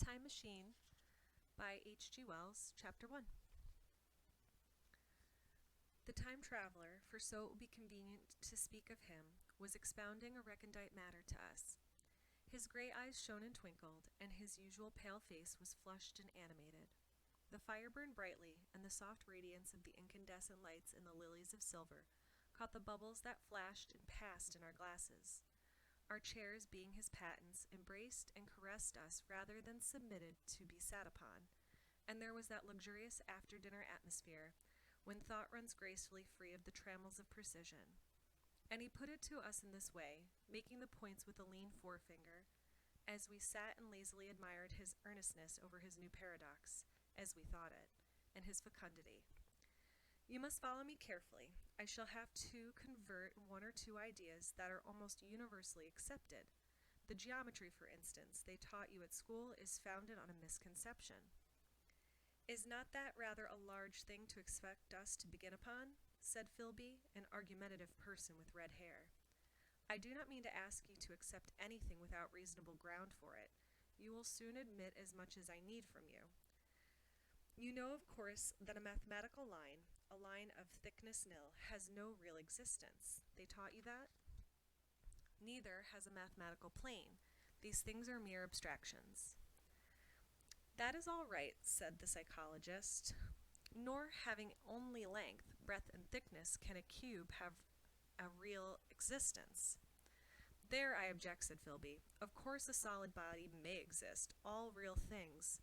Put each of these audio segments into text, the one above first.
Time Machine by H.G. Wells, Chapter 1. The time traveler, for so it will be convenient to speak of him, was expounding a recondite matter to us. His gray eyes shone and twinkled, and his usual pale face was flushed and animated. The fire burned brightly, and the soft radiance of the incandescent lights in the lilies of silver caught the bubbles that flashed and passed in our glasses. Our chairs, being his patents, embraced and caressed us rather than submitted to be sat upon, and there was that luxurious after-dinner atmosphere when thought runs gracefully free of the trammels of precision. And he put it to us in this way, making the points with a lean forefinger, as we sat and lazily admired his earnestness over his new paradox, as we thought it, and his fecundity. You must follow me carefully. I shall have to convert one or two ideas that are almost universally accepted. The geometry, for instance, they taught you at school is founded on a misconception. Is not that rather a large thing to expect us to begin upon? Said Philby, an argumentative person with red hair. I do not mean to ask you to accept anything without reasonable ground for it. You will soon admit as much as I need from you. You know, of course, that a mathematical line, a line of thickness nil, has no real existence. They taught you that? Neither has a mathematical plane. These things are mere abstractions. That is all right, said the psychologist. Nor, having only length, breadth, and thickness, can a cube have a real existence. There I object, said Philby. Of course a solid body may exist, all real things.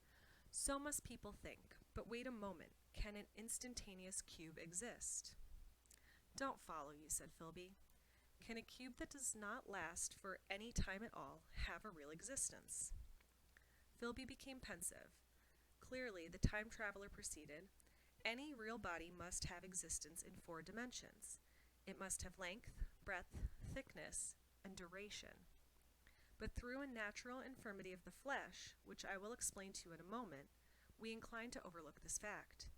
So must people think. But wait a moment. Can an instantaneous cube exist? Don't follow you, said Philby. Can a cube that does not last for any time at all have a real existence? Philby became pensive. Clearly, the time traveler proceeded. Any real body must have existence in 4 dimensions. It must have length, breadth, thickness, and duration. But through a natural infirmity of the flesh, which I will explain to you in a moment, we incline to overlook this fact.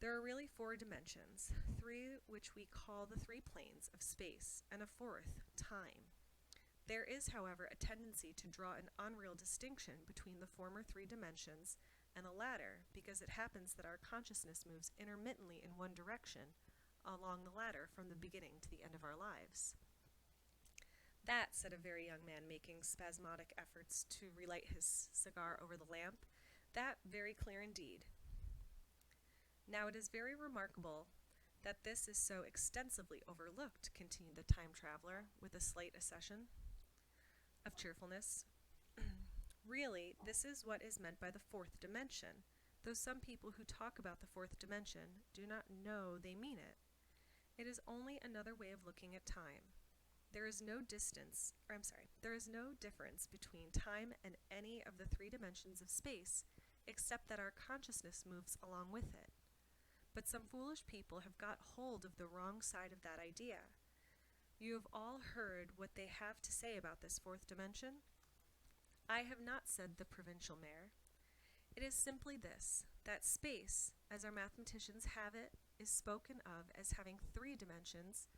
There are really 4 dimensions, 3 which we call the 3 planes of space, and a 4th, time. There is, however, a tendency to draw an unreal distinction between the former 3 dimensions and the latter, because it happens that our consciousness moves intermittently in one direction along the latter from the beginning to the end of our lives. That, said a very young man making spasmodic efforts to relight his cigar over the lamp, that very clear indeed. Now it is very remarkable that this is so extensively overlooked, continued the time traveler, with a slight accession of cheerfulness. Really, this is what is meant by the 4th dimension, though some people who talk about the 4th dimension do not know they mean it. It is only another way of looking at time. There is no difference between time and any of the 3 dimensions of space, except that our consciousness moves along with it. But some foolish people have got hold of the wrong side of that idea. You have all heard what they have to say about this 4th dimension? I have not, said the provincial mayor. It is simply this, that space, as our mathematicians have it, is spoken of as having 3 dimensions,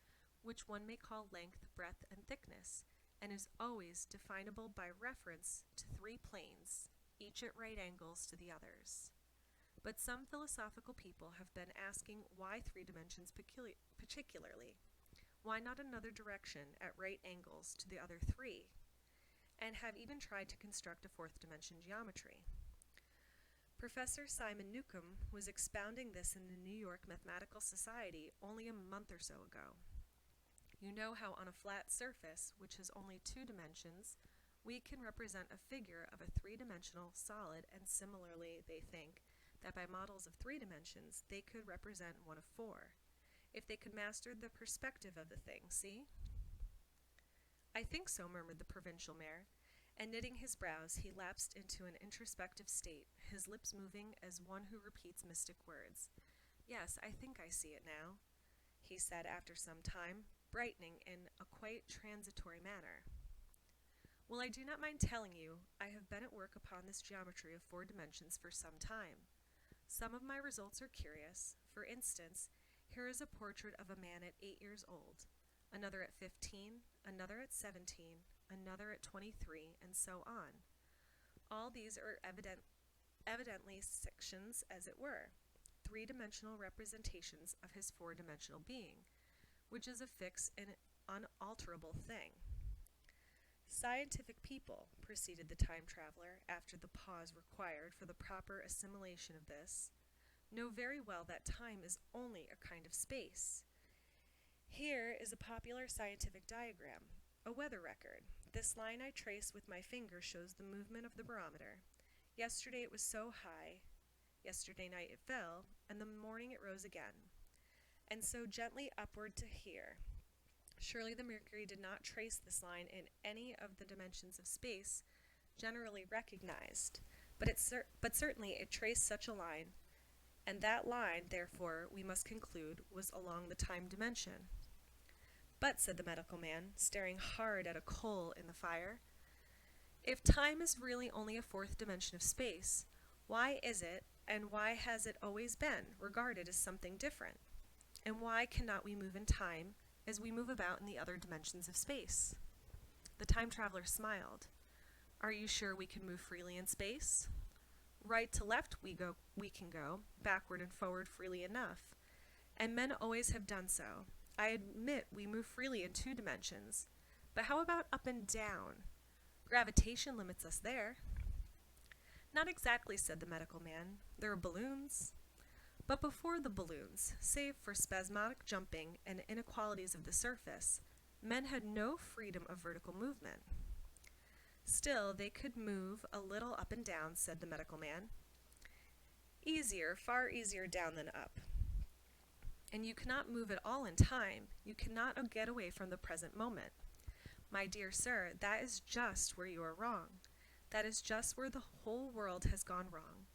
which one may call length, breadth, and thickness, and is always definable by reference to 3 planes, each at right angles to the others. But some philosophical people have been asking why 3 dimensions particularly? Why not another direction at right angles to the other 3? And have even tried to construct a 4th dimension geometry. Professor Simon Newcomb was expounding this in the New York Mathematical Society only a month or so ago. You know how on a flat surface, which has only 2 dimensions, we can represent a figure of a 3-dimensional solid, and similarly they think that by models of 3 dimensions they could represent one of 4, if they could master the perspective of the thing, see? I think so, murmured the provincial mayor, and knitting his brows he lapsed into an introspective state, his lips moving as one who repeats mystic words. Yes, I think I see it now, he said after some time, brightening in a quite transitory manner. Well, I do not mind telling you, I have been at work upon this geometry of 4 dimensions for some time. Some of my results are curious. For instance, here is a portrait of a man at 8 years old, another at 15, another at 17, another at 23, and so on. All these are evidently sections, as it were, three-dimensional representations of his four-dimensional being, which is a fixed and unalterable thing. Scientific people, proceeded the time traveler, after the pause required for the proper assimilation of this, know very well that time is only a kind of space. Here is a popular scientific diagram, a weather record. This line I trace with my finger shows the movement of the barometer. Yesterday it was so high, yesterday night it fell, and the morning it rose again, and so gently upward to here. Surely the mercury did not trace this line in any of the dimensions of space generally recognized, but certainly it traced such a line, and that line, therefore, we must conclude, was along the time dimension. But, said the medical man, staring hard at a coal in the fire, if time is really only a fourth dimension of space, why is it, and why has it always been, regarded as something different? And why cannot we move in time as we move about in the other dimensions of space? The time traveler smiled. Are you sure we can move freely in space? Right to left we can go, backward and forward freely enough. And men always have done so. I admit we move freely in two dimensions. But how about up and down? Gravitation limits us there. Not exactly, said the medical man. There are balloons. But before the balloons, save for spasmodic jumping and inequalities of the surface, men had no freedom of vertical movement. Still, they could move a little up and down, said the medical man. Easier, far easier down than up. And you cannot move at all in time. You cannot get away from the present moment. My dear sir, that is just where you are wrong. That is just where the whole world has gone wrong.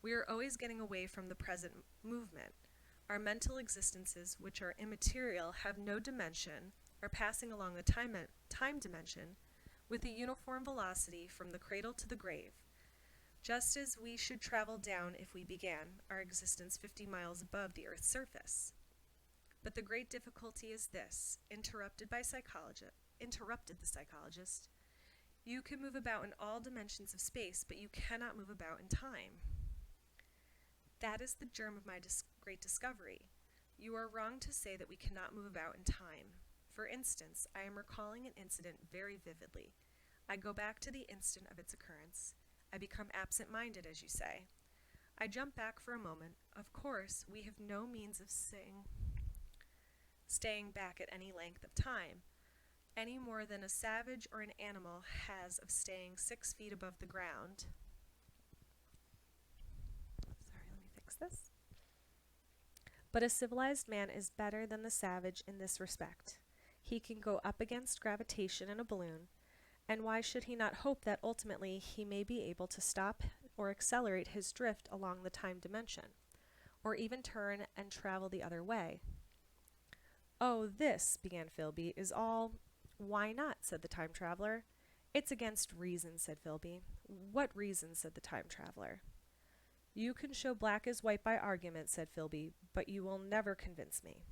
We are always getting away from the present movement. Our mental existences, which are immaterial, have no dimension, are passing along the time dimension with a uniform velocity from the cradle to the grave, just as we should travel down if we began our existence 50 miles above the earth's surface. But the great difficulty is this, interrupted the psychologist. You can move about in all dimensions of space, but you cannot move about in time. That is the germ of my great discovery. You are wrong to say that we cannot move about in time. For instance, I am recalling an incident very vividly. I go back to the instant of its occurrence. I become absent-minded, as you say. I jump back for a moment. Of course, we have no means of staying back at any length of time, any more than a savage or an animal has of staying 6 feet above the ground. This. But a civilized man is better than the savage in this respect. He can go up against gravitation in a balloon, and why should he not hope that ultimately he may be able to stop or accelerate his drift along the time dimension, or even turn and travel the other way? Oh, this, began Philby, is all— Why not, said the time traveler. It's against reason, said Philby. What reason, said the time traveler. You can show black as white by argument, said Philby, but you will never convince me.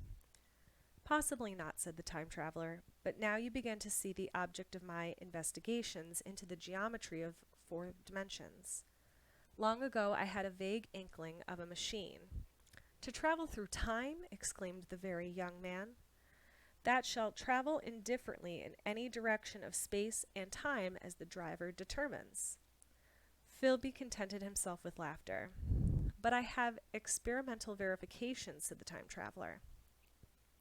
Possibly not, said the time traveler, but now you begin to see the object of my investigations into the geometry of 4 dimensions. Long ago I had a vague inkling of a machine. To travel through time, exclaimed the very young man. That shall travel indifferently in any direction of space and time as the driver determines. Philby contented himself with laughter. But I have experimental verification, said the time traveler.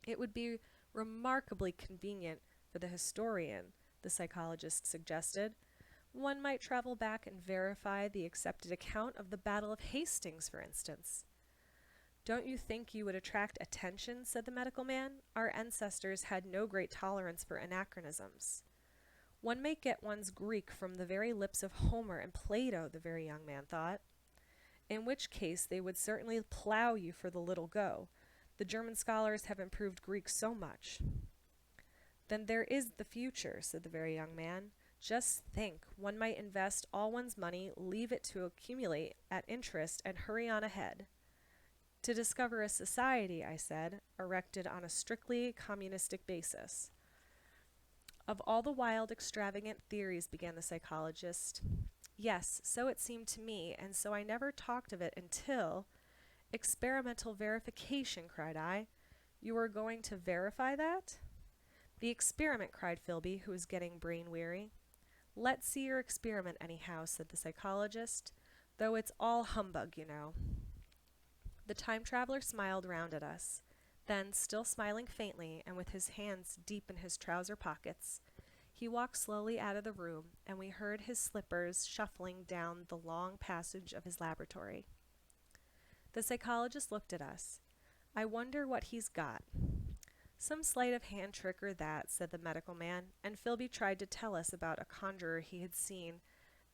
It would be remarkably convenient for the historian, the psychologist suggested. One might travel back and verify the accepted account of the Battle of Hastings, for instance. Don't you think you would attract attention, said the medical man. Our ancestors had no great tolerance for anachronisms. One may get one's Greek from the very lips of Homer and Plato, the very young man thought. In which case they would certainly plough you for the little go. The German scholars have improved Greek so much. Then there is the future, said the very young man. Just think, one might invest all one's money, leave it to accumulate at interest, and hurry on ahead. To discover a society, I said, erected on a strictly communistic basis. Of all the wild, extravagant theories, began the psychologist, Yes, so it seemed to me, and so I never talked of it until— Experimental verification, cried I. You are going to verify that? The experiment, cried Philby, who was getting brain-weary. Let's see your experiment anyhow, said the psychologist, though it's all humbug, you know. The time-traveler smiled round at us. Then, still smiling faintly, and with his hands deep in his trouser pockets, he walked slowly out of the room, and we heard his slippers shuffling down the long passage of his laboratory. The psychologist looked at us. I wonder what he's got. Some sleight of hand trick or that, said the medical man, and Philby tried to tell us about a conjurer he had seen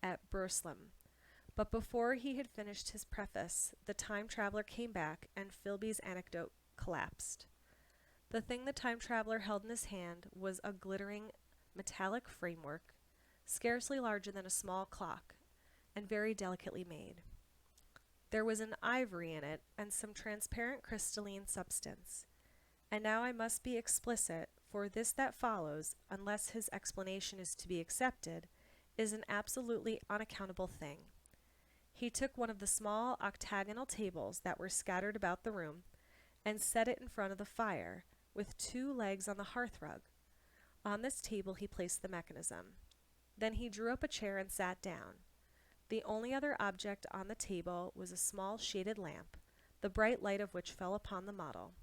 at Burslem. But before he had finished his preface, the time-traveler came back, and Philby's anecdote collapsed. The thing the time-traveler held in his hand was a glittering metallic framework, scarcely larger than a small clock, and very delicately made. There was an ivory in it, and some transparent crystalline substance. And now I must be explicit, for this that follows, unless his explanation is to be accepted, is an absolutely unaccountable thing. He took one of the small octagonal tables that were scattered about the room, and set it in front of the fire, with 2 legs on the hearthrug. On this table he placed the mechanism. Then he drew up a chair and sat down. The only other object on the table was a small shaded lamp, the bright light of which fell upon the model.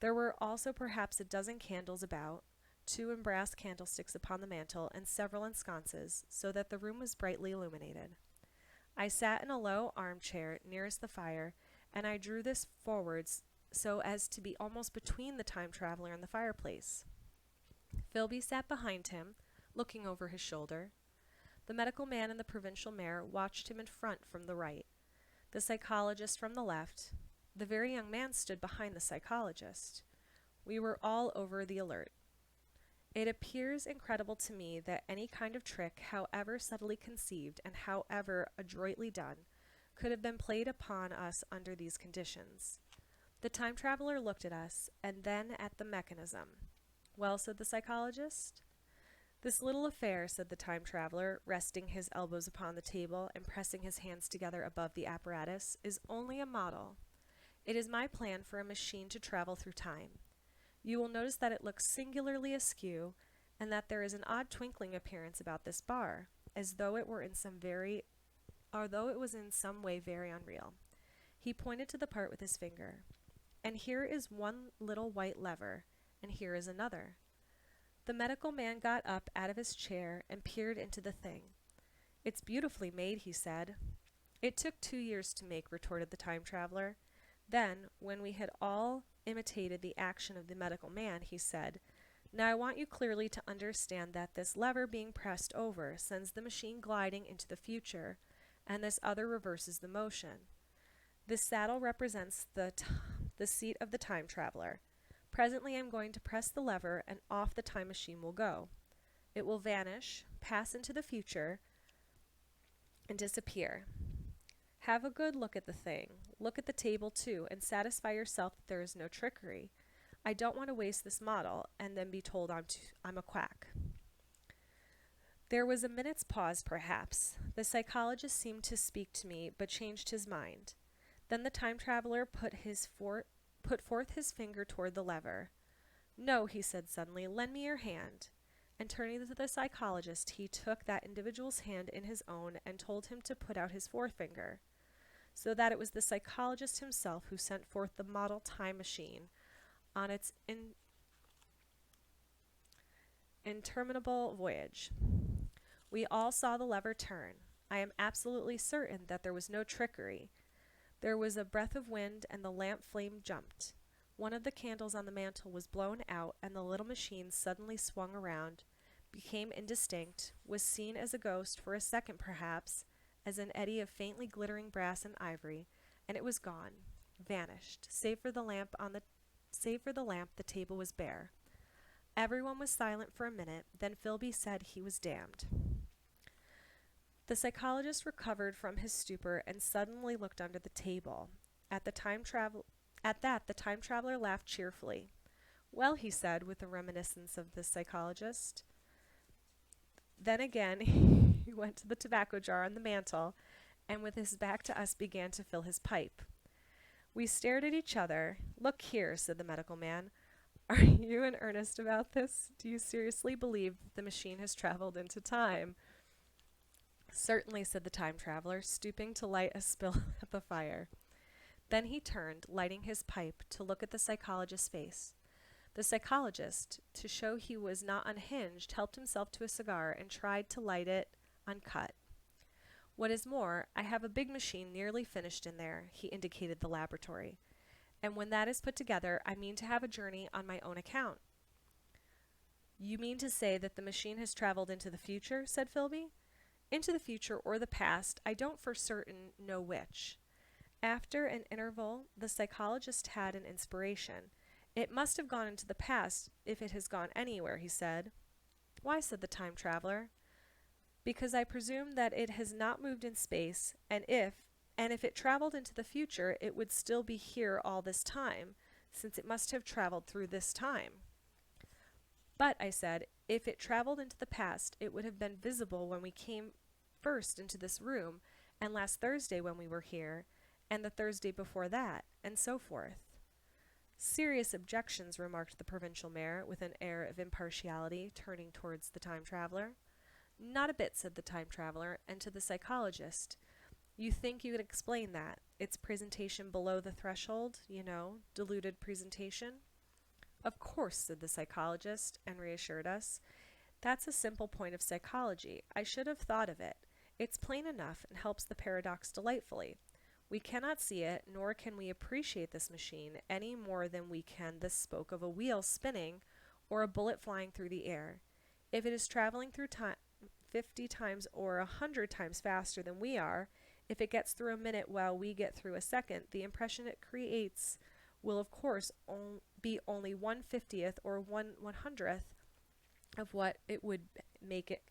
There were also perhaps a dozen candles about, 2 in brass candlesticks upon the mantel, and several in sconces, so that the room was brightly illuminated. I sat in a low armchair nearest the fire, and I drew this forwards so as to be almost between the time-traveler and the fireplace. Philby sat behind him, looking over his shoulder. The medical man and the provincial mayor watched him in front from the right, the psychologist from the left. The very young man stood behind the psychologist. We were all over the alert. It appears incredible to me that any kind of trick, however subtly conceived and however adroitly done, could have been played upon us under these conditions. The time-traveler looked at us, and then at the mechanism. Well, said the psychologist. This little affair, said the time-traveler, resting his elbows upon the table and pressing his hands together above the apparatus, is only a model. It is my plan for a machine to travel through time. You will notice that it looks singularly askew, and that there is an odd twinkling appearance about this bar, as though it were in some way very unreal. He pointed to the part with his finger. And here is one little white lever, and here is another. The medical man got up out of his chair and peered into the thing. It's beautifully made, he said. It took 2 years to make, retorted the time-traveler. Then, when we had all imitated the action of the medical man, he said, Now I want you clearly to understand that this lever being pressed over sends the machine gliding into the future, and this other reverses the motion. This saddle represents the seat of the time-traveler. Presently I'm going to press the lever, and off the time machine will go. It will vanish, pass into the future, and disappear. Have a good look at the thing. Look at the table, too, and satisfy yourself that there is no trickery. I don't want to waste this model, and then be told I'm a quack. There was a minute's pause, perhaps. The psychologist seemed to speak to me, but changed his mind. Then the time-traveler put forth his finger toward the lever. No, he said suddenly, lend me your hand. And turning to the psychologist, he took that individual's hand in his own and told him to put out his forefinger, so that it was the psychologist himself who sent forth the model time machine on its interminable voyage. We all saw the lever turn. I am absolutely certain that there was no trickery. There was a breath of wind, and the lamp flame jumped. One of the candles on the mantel was blown out, and the little machine suddenly swung around, became indistinct, was seen as a ghost for a second perhaps, as an eddy of faintly glittering brass and ivory, and it was gone, vanished. Save for the lamp, the table was bare. Everyone was silent for a minute. Then Philby said he was damned. The psychologist recovered from his stupor and suddenly looked under the table. At that, the time-traveler laughed cheerfully. Well, he said, with a reminiscence of the psychologist. Then again, He went to the tobacco jar on the mantel and with his back to us began to fill his pipe. We stared at each other. "Look here," said the medical man. "Are you in earnest about this? Do you seriously believe that the machine has traveled into time?" "Certainly," said the time traveler, stooping to light a spill at the fire. Then he turned, lighting his pipe, to look at the psychologist's face. The psychologist, to show he was not unhinged, helped himself to a cigar and tried to light it uncut. "What is more, I have a big machine nearly finished in there," he indicated the laboratory. "And when that is put together, I mean to have a journey on my own account." "You mean to say that the machine has traveled into the future?" said Philby. "Into the future or the past, I don't for certain know which." After an interval, the psychologist had an inspiration. "It must have gone into the past, if it has gone anywhere," he said. "Why?" said the time traveler. "Because I presume that it has not moved in space, and if it traveled into the future, it would still be here all this time, since it must have traveled through this time." "But," I said, "if it traveled into the past, it would have been visible when we came first into this room, and last Thursday when we were here, and the Thursday before that, and so forth." "Serious objections," remarked the provincial mayor, with an air of impartiality, turning towards the time traveler. "Not a bit," said the time traveler, and to the psychologist, "You think you could explain that? Its presentation below the threshold, you know, diluted presentation?" "Of course," said the psychologist, and reassured us. "That's a simple point of psychology. I should have thought of it. It's plain enough and helps the paradox delightfully. We cannot see it, nor can we appreciate this machine any more than we can the spoke of a wheel spinning or a bullet flying through the air. If it is traveling through time 50 times or 100 times faster than we are, if it gets through a minute while we get through a second, the impression it creates will of course be only 1/50th or 1/100th of what it would make it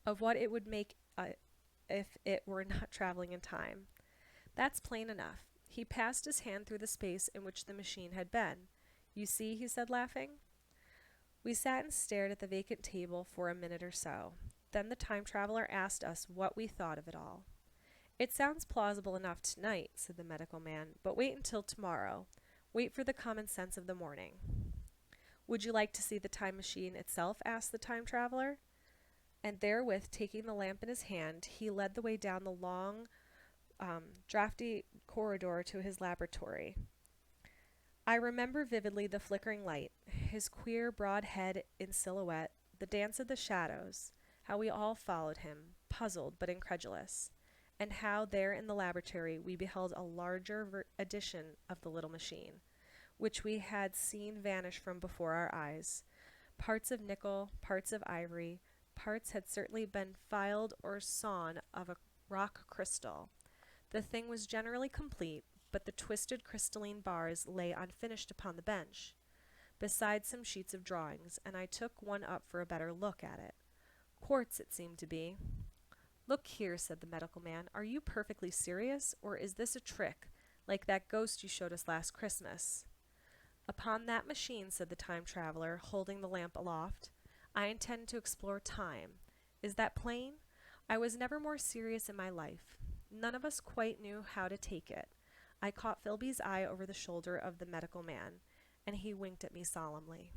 of what it would make if it were not traveling in time. That's plain enough." He passed his hand through the space in which the machine had been. "You see," he said, laughing. We sat and stared at the vacant table for a minute or so. Then the time traveler asked us what we thought of it all. "It sounds plausible enough tonight," said the medical man, "but wait until tomorrow. Wait for the common sense of the morning." "Would you like to see the time machine itself?" asked the time traveler. And therewith, taking the lamp in his hand, he led the way down the long, drafty corridor to his laboratory. I remember vividly the flickering light, his queer broad head in silhouette, the dance of the shadows, how we all followed him, puzzled but incredulous, and how there in the laboratory we beheld a larger edition of the little machine, which we had seen vanish from before our eyes. Parts of nickel, parts of ivory, parts had certainly been filed or sawn of a rock crystal. The thing was generally complete, but the twisted crystalline bars lay unfinished upon the bench, besides some sheets of drawings, and I took one up for a better look at it. Quartz it seemed to be. "Look here," said the medical man, "are you perfectly serious, or is this a trick, like that ghost you showed us last Christmas?" "Upon that machine," said the time traveler, holding the lamp aloft, "I intend to explore time. Is that plain? I was never more serious in my life." None of us quite knew how to take it. I caught Philby's eye over the shoulder of the medical man, and he winked at me solemnly.